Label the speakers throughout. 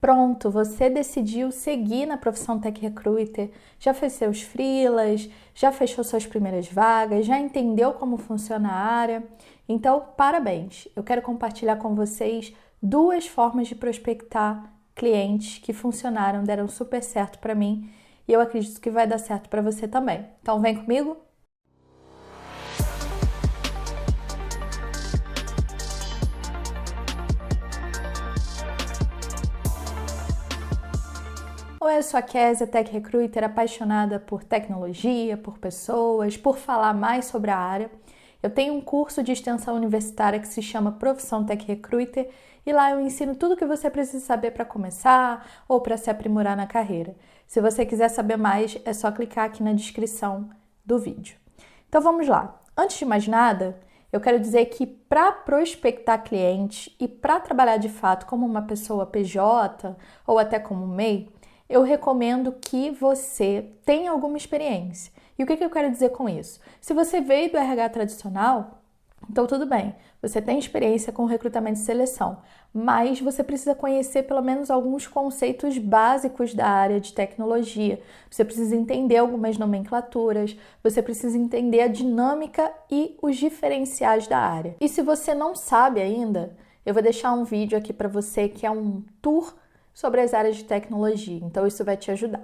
Speaker 1: pronto, você decidiu seguir na profissão Tech Recruiter, já fez seus freelas, já fechou suas primeiras vagas, já entendeu como funciona a área. Então, parabéns! Eu quero compartilhar com vocês 2 formas de prospectar clientes que funcionaram, deram super certo para mim e eu acredito que vai dar certo para você também. Então, vem comigo? Oi, eu sou a Kézia, Tech Recruiter, apaixonada por tecnologia, por pessoas, por falar mais sobre a área. Eu tenho um curso de extensão universitária que se chama Profissão Tech Recruiter e lá eu ensino tudo o que você precisa saber para começar ou para se aprimorar na carreira. Se você quiser saber mais, é só clicar aqui na descrição do vídeo. Então vamos lá. Antes de mais nada, eu quero dizer que para prospectar clientes e para trabalhar de fato como uma pessoa PJ ou até como MEI, eu recomendo que você tenha alguma experiência. E o que eu quero dizer com isso? Se você veio do RH tradicional, então tudo bem, você tem experiência com recrutamento e seleção, mas você precisa conhecer pelo menos alguns conceitos básicos da área de tecnologia. Você precisa entender algumas nomenclaturas, você precisa entender a dinâmica e os diferenciais da área. E se você não sabe ainda, eu vou deixar um vídeo aqui para você que é um tour sobre as áreas de tecnologia, então isso vai te ajudar.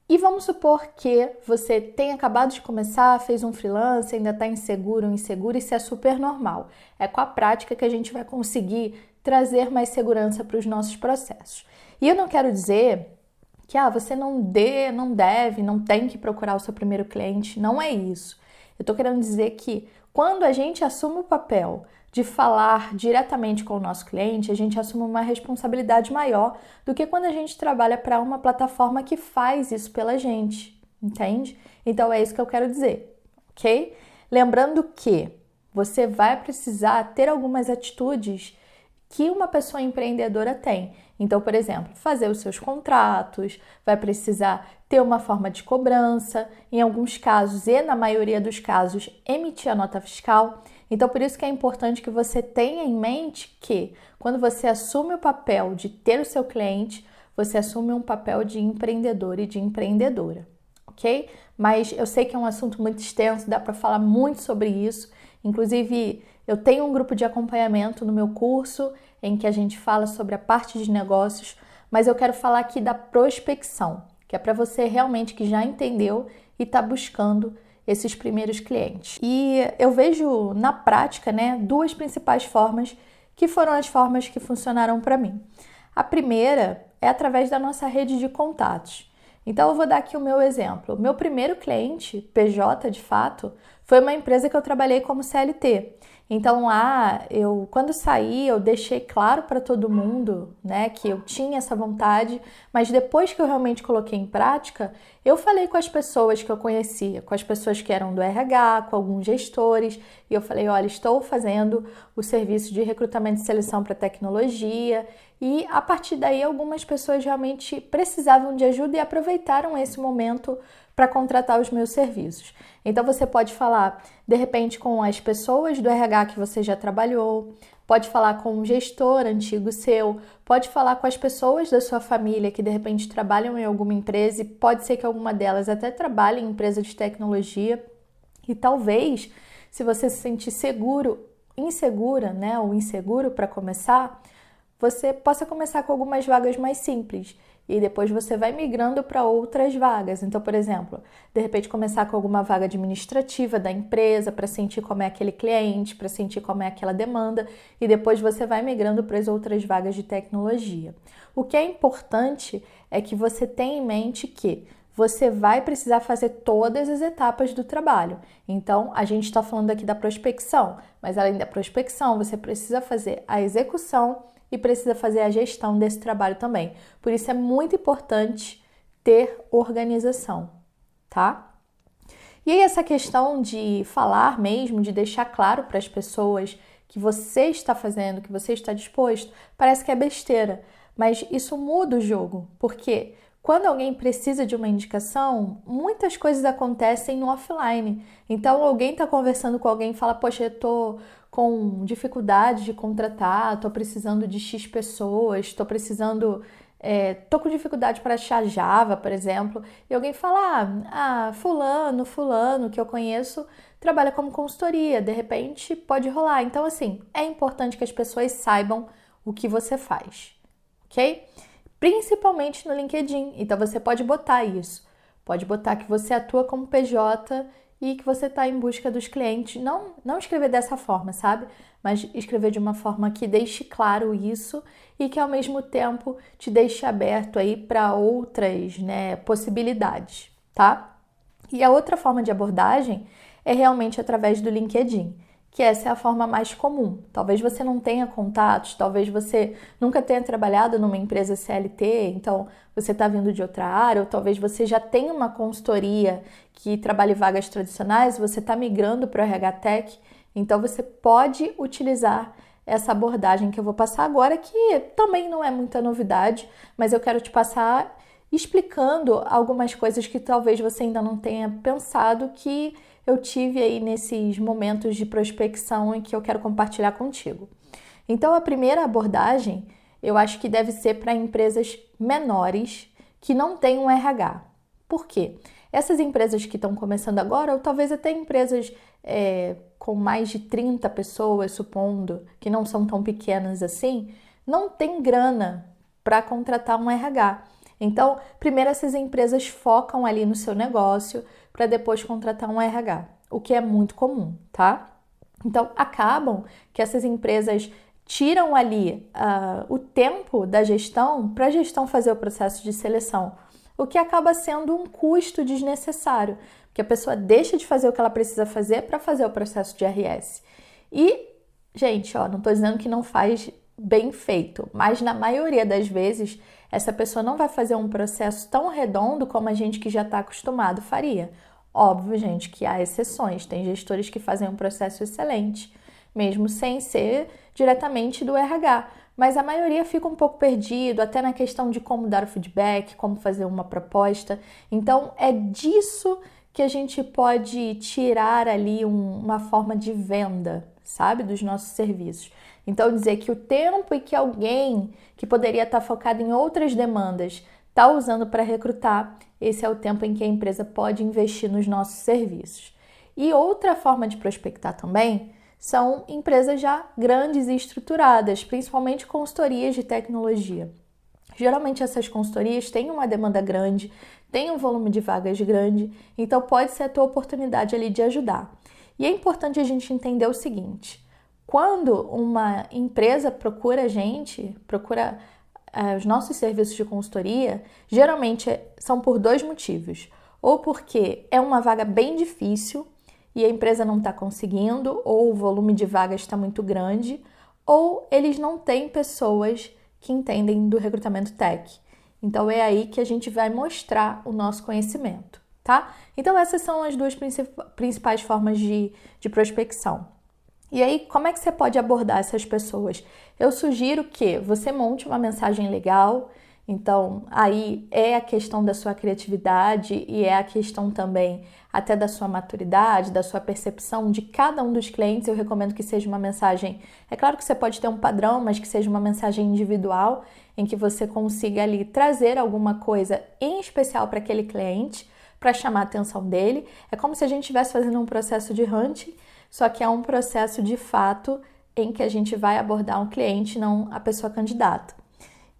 Speaker 1: E vamos supor que você tenha acabado de começar, fez um freelance, ainda está inseguro ou insegura, isso é super normal. É com a prática que a gente vai conseguir trazer mais segurança para os nossos processos. E eu não quero dizer que você não deve, não tem que procurar o seu primeiro cliente, não é isso. Eu estou querendo dizer que quando a gente assume o papel de falar diretamente com o nosso cliente, a gente assume uma responsabilidade maior do que quando a gente trabalha para uma plataforma que faz isso pela gente, entende? Então é isso que eu quero dizer, ok? Lembrando que você vai precisar ter algumas atitudes que uma pessoa empreendedora tem. Então, por exemplo, fazer os seus contratos, vai precisar ter uma forma de cobrança, em alguns casos e na maioria dos casos, emitir a nota fiscal. Então, por isso que é importante que você tenha em mente que quando você assume o papel de ter o seu cliente, você assume um papel de empreendedor e de empreendedora, ok? Mas eu sei que é um assunto muito extenso, dá para falar muito sobre isso. Inclusive, eu tenho um grupo de acompanhamento no meu curso em que a gente fala sobre a parte de negócios, mas eu quero falar aqui da prospecção, que é para você realmente que já entendeu e está buscando esses primeiros clientes. E eu vejo na prática, 2 principais formas que foram as formas que funcionaram para mim. A primeira é através da nossa rede de contatos. Então eu vou dar aqui o meu exemplo. O meu primeiro cliente, PJ de fato, foi uma empresa que eu trabalhei como CLT. Então lá, quando saí, eu deixei claro para todo mundo, que eu tinha essa vontade, mas depois que eu realmente coloquei em prática, eu falei com as pessoas que eu conhecia, com as pessoas que eram do RH, com alguns gestores, e eu falei, olha, estou fazendo o serviço de recrutamento e seleção para tecnologia, e a partir daí algumas pessoas realmente precisavam de ajuda e aproveitaram esse momento para contratar os meus serviços. Então você pode falar, de repente, com as pessoas do RH que você já trabalhou, pode falar com um gestor antigo seu, pode falar com as pessoas da sua família que de repente trabalham em alguma empresa e pode ser que alguma delas até trabalhe em empresa de tecnologia e talvez, se você se sentir insegura, ou inseguro para começar, você possa começar com algumas vagas mais simples e depois você vai migrando para outras vagas. Então, por exemplo, de repente começar com alguma vaga administrativa da empresa para sentir como é aquele cliente, para sentir como é aquela demanda e depois você vai migrando para as outras vagas de tecnologia. O que é importante é que você tenha em mente que você vai precisar fazer todas as etapas do trabalho. Então, a gente está falando aqui da prospecção, mas além da prospecção, você precisa fazer a execução e precisa fazer a gestão desse trabalho também. Por isso é muito importante ter organização, tá? E aí essa questão de falar mesmo, de deixar claro para as pessoas que você está fazendo, que você está disposto, parece que é besteira, mas isso muda o jogo, porque quando alguém precisa de uma indicação, muitas coisas acontecem no offline. Então, alguém está conversando com alguém e fala, poxa, eu estou com dificuldade de contratar, estou precisando de X pessoas, estou precisando... tô com dificuldade para achar Java, por exemplo, e alguém fala, fulano que eu conheço trabalha como consultoria, de repente pode rolar. Então, assim, é importante que as pessoas saibam o que você faz, ok? Principalmente no LinkedIn, então você pode botar isso, pode botar que você atua como PJ e que você está em busca dos clientes, não escrever dessa forma, sabe? Mas escrever de uma forma que deixe claro isso e que ao mesmo tempo te deixe aberto aí para outras, possibilidades, tá? E a outra forma de abordagem é realmente através do LinkedIn, que essa é a forma mais comum. Talvez você não tenha contatos, talvez você nunca tenha trabalhado numa empresa CLT, então você está vindo de outra área, ou talvez você já tenha uma consultoria que trabalhe vagas tradicionais, você está migrando para o RH Tech, então você pode utilizar essa abordagem que eu vou passar agora, que também não é muita novidade, mas eu quero te passar explicando algumas coisas que talvez você ainda não tenha pensado, que eu tive aí nesses momentos de prospecção e que eu quero compartilhar contigo. Então, a primeira abordagem, eu acho que deve ser para empresas menores que não têm um RH. Por quê? Essas empresas que estão começando agora, ou talvez até empresas com mais de 30 pessoas, supondo, que não são tão pequenas assim, não tem grana para contratar um RH. Então, primeiro essas empresas focam ali no seu negócio para depois contratar um RH, o que é muito comum, tá? Então, acabam que essas empresas tiram ali o tempo da gestão para a gestão fazer o processo de seleção, o que acaba sendo um custo desnecessário, porque a pessoa deixa de fazer o que ela precisa fazer para fazer o processo de RS. E, gente, não estou dizendo que não faz bem feito, mas na maioria das vezes essa pessoa não vai fazer um processo tão redondo como a gente que já está acostumado faria. Óbvio, gente, que há exceções, tem gestores que fazem um processo excelente, mesmo sem ser diretamente do RH, mas a maioria fica um pouco perdido, até na questão de como dar o feedback, como fazer uma proposta. Então, é disso que a gente pode tirar ali uma forma de venda, sabe, dos nossos serviços. Então, dizer que o tempo e que alguém que poderia estar focado em outras demandas está usando para recrutar, esse é o tempo em que a empresa pode investir nos nossos serviços. E outra forma de prospectar também são empresas já grandes e estruturadas, principalmente consultorias de tecnologia. Geralmente essas consultorias têm uma demanda grande, têm um volume de vagas grande, então pode ser a tua oportunidade ali de ajudar. E é importante a gente entender o seguinte: quando uma empresa procura a gente, procura os nossos serviços de consultoria, geralmente são por dois motivos. Ou porque é uma vaga bem difícil e a empresa não está conseguindo, ou o volume de vagas está muito grande, ou eles não têm pessoas que entendem do recrutamento tech. Então é aí que a gente vai mostrar o nosso conhecimento, tá? Então essas são as duas principais formas de prospecção. E aí, como é que você pode abordar essas pessoas? Eu sugiro que você monte uma mensagem legal. Então, aí é a questão da sua criatividade e é a questão também até da sua maturidade, da sua percepção de cada um dos clientes. Eu recomendo que seja uma mensagem... É claro que você pode ter um padrão, mas que seja uma mensagem individual, em que você consiga ali trazer alguma coisa em especial para aquele cliente, para chamar a atenção dele. É como se a gente estivesse fazendo um processo de hunting, só que é um processo de fato em que a gente vai abordar um cliente, não a pessoa candidata.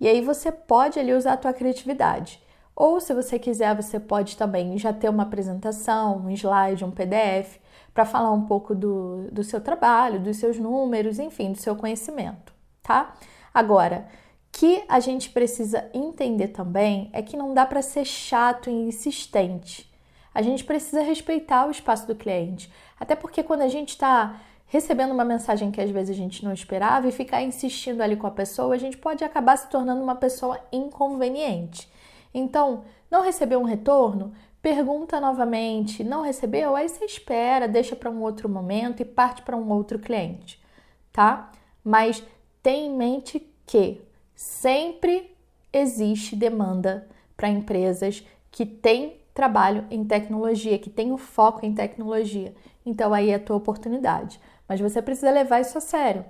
Speaker 1: E aí você pode ali usar a tua criatividade. Ou se você quiser, você pode também já ter uma apresentação, um slide, um PDF, para falar um pouco do seu trabalho, dos seus números, enfim, do seu conhecimento, tá? Agora, que a gente precisa entender também é que não dá para ser chato e insistente. A gente precisa respeitar o espaço do cliente. Até porque quando a gente está recebendo uma mensagem que às vezes a gente não esperava e ficar insistindo ali com a pessoa, a gente pode acabar se tornando uma pessoa inconveniente. Então, não recebeu um retorno? Pergunta novamente. Não recebeu? Aí você espera, deixa para um outro momento e parte para um outro cliente, tá? Mas tenha em mente que sempre existe demanda para empresas que têm trabalho em tecnologia, que têm o foco em tecnologia. Então aí é a tua oportunidade. Mas você precisa levar isso a sério,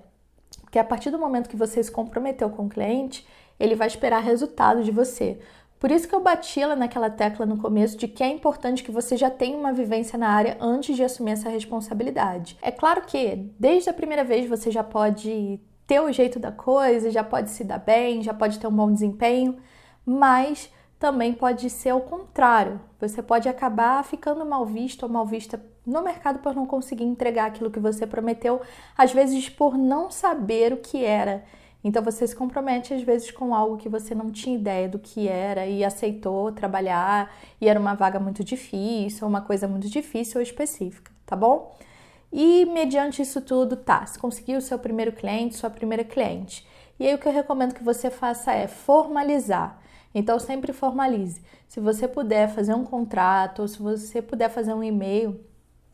Speaker 1: porque a partir do momento que você se comprometeu com o cliente, ele vai esperar resultado de você. Por isso que eu bati lá naquela tecla no começo de que é importante que você já tenha uma vivência na área antes de assumir essa responsabilidade. É claro que desde a primeira vez você já pode ter o jeito da coisa, já pode se dar bem, já pode ter um bom desempenho, mas também pode ser o contrário. Você pode acabar ficando mal visto ou mal vista no mercado por não conseguir entregar aquilo que você prometeu, às vezes por não saber o que era. Então você se compromete às vezes com algo que você não tinha ideia do que era e aceitou trabalhar e era uma vaga muito difícil, uma coisa muito difícil ou específica, tá bom? E mediante isso tudo, você conseguiu o seu primeiro cliente, sua primeira cliente. E aí o que eu recomendo que você faça é formalizar. Então sempre formalize. Se você puder fazer um contrato ou se você puder fazer um e-mail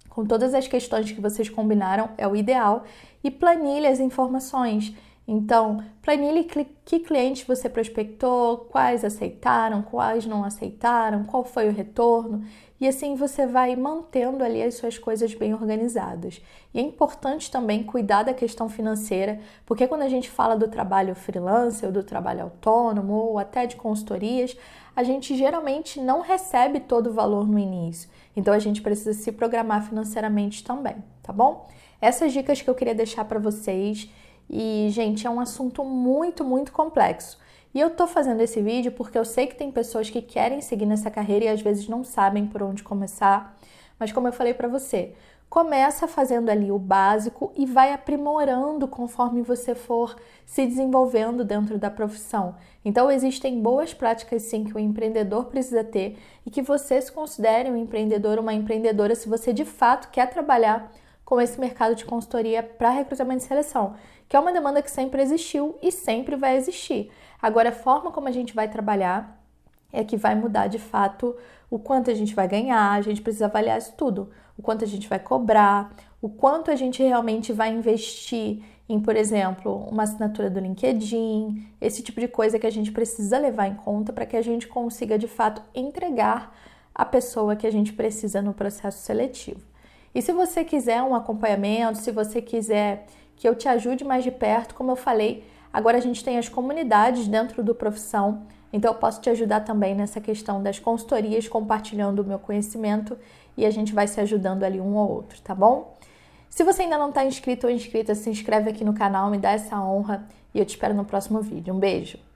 Speaker 1: com todas as questões que vocês combinaram, é o ideal. E planilhe as informações. Então, planilhe que clientes você prospectou, quais aceitaram, quais não aceitaram, qual foi o retorno. E assim você vai mantendo ali as suas coisas bem organizadas. E é importante também cuidar da questão financeira, porque quando a gente fala do trabalho freelancer, ou do trabalho autônomo, ou até de consultorias, a gente geralmente não recebe todo o valor no início. Então a gente precisa se programar financeiramente também, tá bom? Essas dicas que eu queria deixar para vocês. E, gente, é um assunto muito, muito complexo. E eu tô fazendo esse vídeo porque eu sei que tem pessoas que querem seguir nessa carreira e às vezes não sabem por onde começar. Mas como eu falei para você, começa fazendo ali o básico e vai aprimorando conforme você for se desenvolvendo dentro da profissão. Então existem boas práticas sim que o empreendedor precisa ter e que você se considere um empreendedor ou uma empreendedora se você de fato quer trabalhar com esse mercado de consultoria para recrutamento e seleção, que é uma demanda que sempre existiu e sempre vai existir. Agora, a forma como a gente vai trabalhar é que vai mudar de fato o quanto a gente vai ganhar, a gente precisa avaliar isso tudo, o quanto a gente vai cobrar, o quanto a gente realmente vai investir em, por exemplo, uma assinatura do LinkedIn, esse tipo de coisa que a gente precisa levar em conta para que a gente consiga de fato entregar a pessoa que a gente precisa no processo seletivo. E se você quiser um acompanhamento, se você quiser que eu te ajude mais de perto, como eu falei, agora a gente tem as comunidades dentro do Profissão, então eu posso te ajudar também nessa questão das consultorias, compartilhando o meu conhecimento e a gente vai se ajudando ali um ao outro, tá bom? Se você ainda não está inscrito ou inscrita, se inscreve aqui no canal, me dá essa honra e eu te espero no próximo vídeo. Um beijo!